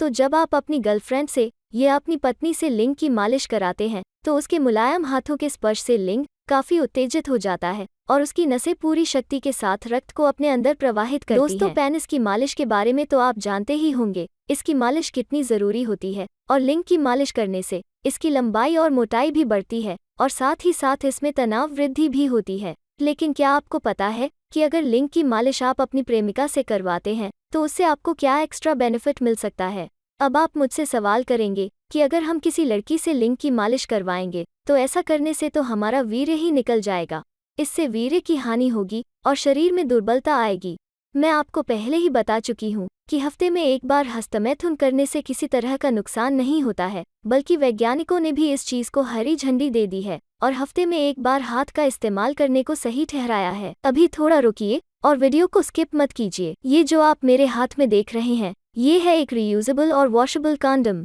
तो जब आप अपनी गर्लफ्रेंड से या अपनी पत्नी से लिंग की मालिश कराते हैं तो उसके मुलायम हाथों के स्पर्श से लिंग काफी उत्तेजित हो जाता है और उसकी नसें पूरी शक्ति के साथ रक्त को अपने अंदर प्रवाहित करती हैं। दोस्तों, पेनिस की मालिश के बारे में तो आप जानते ही होंगे, इसकी मालिश कितनी जरूरी होती है और लिंग की मालिश करने से इसकी लंबाई और मोटाई भी बढ़ती है और साथ ही साथ इसमें तनाव वृद्धि भी होती है। लेकिन क्या आपको पता है कि अगर लिंग की मालिश आप अपनी प्रेमिका से करवाते हैं तो उससे आपको क्या एक्स्ट्रा बेनिफिट मिल सकता है? अब आप मुझसे सवाल करेंगे कि अगर हम किसी लड़की से लिंग की मालिश करवाएंगे तो ऐसा करने से तो हमारा वीर्य ही निकल जाएगा, इससे वीर्य की हानि होगी और शरीर में दुर्बलता आएगी। मैं आपको पहले ही बता चुकी हूँ कि हफ्ते में एक बार हस्तमैथुन करने से किसी तरह का नुकसान नहीं होता है, बल्कि वैज्ञानिकों ने भी इस चीज को हरी झंडी दे दी है और हफ्ते में एक बार हाथ का इस्तेमाल करने को सही ठहराया है। अभी थोड़ा रुकिए और वीडियो को स्किप मत कीजिए। ये जो आप मेरे हाथ में देख रहे हैं, ये है एक रीयूजेबल और वॉशेबल कॉन्डम।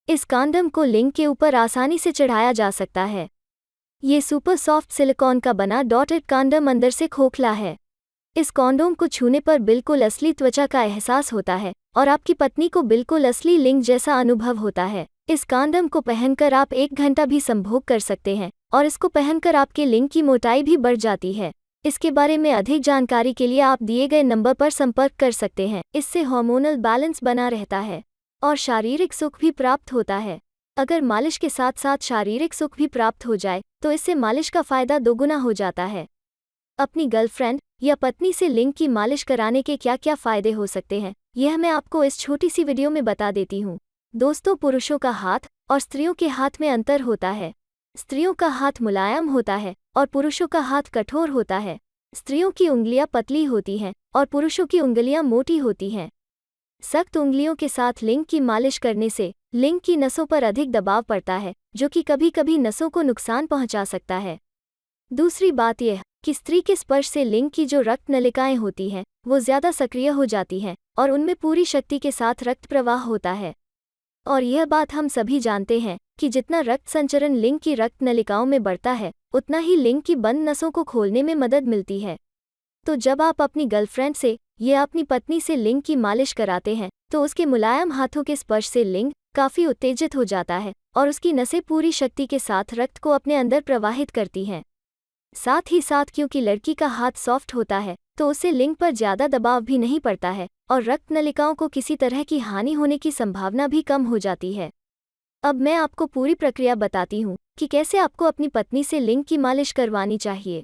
इस कॉन्डम को लिंग के ऊपर आसानी से चढ़ाया जा सकता है। ये सुपर सॉफ्ट सिलिकॉन का बना डॉटेड कॉन्डम अंदर से खोखला है। इस कॉन्डोम को छूने पर बिल्कुल असली त्वचा का एहसास होता है और आपकी पत्नी को बिल्कुल असली लिंग जैसा अनुभव होता है। इस कॉन्डम को पहनकर आप 1 घंटा भी संभोग कर सकते हैं और इसको पहनकर आपके लिंग की मोटाई भी बढ़ जाती है। इसके बारे में अधिक जानकारी के लिए आप दिए गए नंबर पर संपर्क कर सकते हैं। इससे हार्मोनल बैलेंस बना रहता है और शारीरिक सुख भी प्राप्त होता है। अगर मालिश के साथ साथ शारीरिक सुख भी प्राप्त हो जाए तो इससे मालिश का फायदा दोगुना हो जाता है। अपनी गर्लफ्रेंड या पत्नी से लिंग की मालिश कराने के क्या क्या फायदे हो सकते हैं, यह मैं आपको इस छोटी सी वीडियो में बता देती हूँ। दोस्तों, पुरुषों का हाथ और स्त्रियों के हाथ में अंतर होता है। स्त्रियों का हाथ मुलायम होता है और पुरुषों का हाथ कठोर होता है। स्त्रियों की उंगलियां पतली होती हैं और पुरुषों की उंगलियां मोटी होती हैं। सख्त उंगलियों के साथ लिंग की मालिश करने से लिंग की नसों पर अधिक दबाव पड़ता है, जो कि कभी कभी नसों को नुकसान पहुंचा सकता है। दूसरी बात यह कि स्त्री के स्पर्श से लिंग की जो रक्त नलिकाएं होती हैं वो ज्यादा सक्रिय हो जाती हैं और उनमें पूरी शक्ति के साथ रक्त प्रवाह होता है। और यह बात हम सभी जानते हैं कि जितना रक्त संचरण लिंग की रक्त नलिकाओं में बढ़ता है, उतना ही लिंग की बंद नसों को खोलने में मदद मिलती है। तो जब आप अपनी गर्लफ्रेंड से या अपनी पत्नी से लिंग की मालिश कराते हैं तो उसके मुलायम हाथों के स्पर्श से लिंग काफी उत्तेजित हो जाता है और उसकी नसें पूरी शक्ति के साथ रक्त को अपने अंदर प्रवाहित करती हैं। साथ ही साथ क्योंकि लड़की का हाथ सॉफ्ट होता है तो उससे लिंग पर ज्यादा दबाव भी नहीं पड़ता है और रक्त नलिकाओं को किसी तरह की हानि होने की संभावना भी कम हो जाती है। अब मैं आपको पूरी प्रक्रिया बताती हूँ कि कैसे आपको अपनी पत्नी से लिंग की मालिश करवानी चाहिए।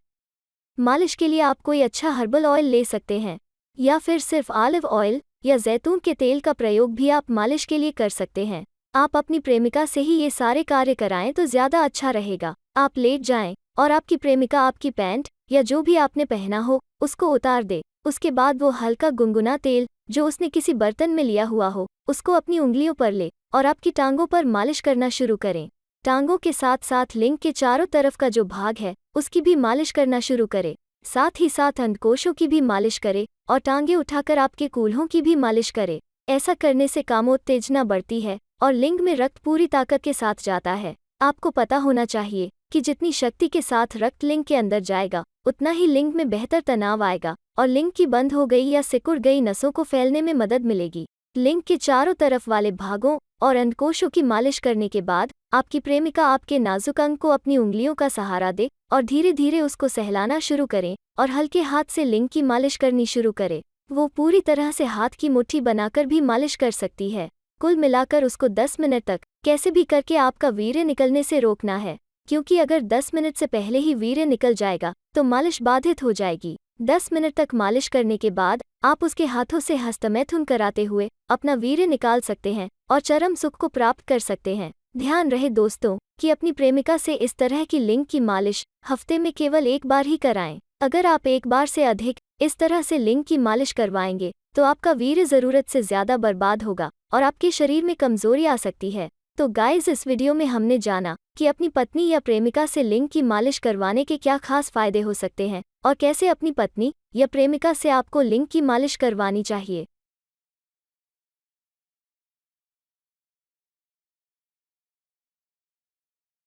मालिश के लिए आप कोई अच्छा हर्बल ऑयल ले सकते हैं या फिर सिर्फ ऑलिव ऑयल या जैतून के तेल का प्रयोग भी आप मालिश के लिए कर सकते हैं। आप अपनी प्रेमिका से ही ये सारे कार्य कराएं तो ज्यादा अच्छा रहेगा। आप लेट जाएं और आपकी प्रेमिका आपकी पैंट या जो भी आपने पहना हो उसको उतार दे। उसके बाद वो हल्का गुनगुना तेल जो उसने किसी बर्तन में लिया हुआ हो उसको अपनी उंगलियों पर ले और आपकी टांगों पर मालिश करना शुरू करें। टांगों के साथ साथ लिंग के चारों तरफ का जो भाग है उसकी भी मालिश करना शुरू करें। साथ ही साथ अंडकोशों की भी मालिश करे और टांगे उठाकर आपके कूल्हों की भी मालिश करे। ऐसा करने से कामोत्तेजना बढ़ती है और लिंग में रक्त पूरी ताकत के साथ जाता है। आपको पता होना चाहिए कि जितनी शक्ति के साथ रक्त लिंग के अंदर जाएगा उतना ही लिंग में बेहतर तनाव आएगा और लिंग की बंद हो गई या सिकुड़ गई नसों को फैलने में मदद मिलेगी। लिंग के चारों तरफ वाले भागों और अंडकोशों की मालिश करने के बाद आपकी प्रेमिका आपके नाजुक अंग को अपनी उंगलियों का सहारा दे और धीरे धीरे उसको सहलाना शुरू करें और हल्के हाथ से लिंग की मालिश करनी शुरू करे। वो पूरी तरह से हाथ की मुट्ठी बनाकर भी मालिश कर सकती है। कुल मिलाकर उसको 10 मिनट तक कैसे भी करके आपका वीर्य निकलने से रोकना है, क्योंकि अगर 10 मिनट से पहले ही वीर्य निकल जाएगा तो मालिश बाधित हो जाएगी। 10 मिनट तक मालिश करने के बाद आप उसके हाथों से हस्तमैथुन कराते हुए अपना वीर्य निकाल सकते हैं और चरम सुख को प्राप्त कर सकते हैं। ध्यान रहे दोस्तों कि अपनी प्रेमिका से इस तरह की लिंग की मालिश हफ्ते में केवल एक बार ही कराएं। अगर आप एक बार से अधिक इस तरह से लिंग की मालिश करवाएंगे तो आपका वीर्य जरूरत से ज्यादा बर्बाद होगा और आपके शरीर में कमजोरी आ सकती है। तो गाइस, इस वीडियो में हमने जाना कि अपनी पत्नी या प्रेमिका से लिंग की मालिश करवाने के क्या खास फायदे हो सकते हैं और कैसे अपनी पत्नी या प्रेमिका से आपको लिंग की मालिश करवानी चाहिए।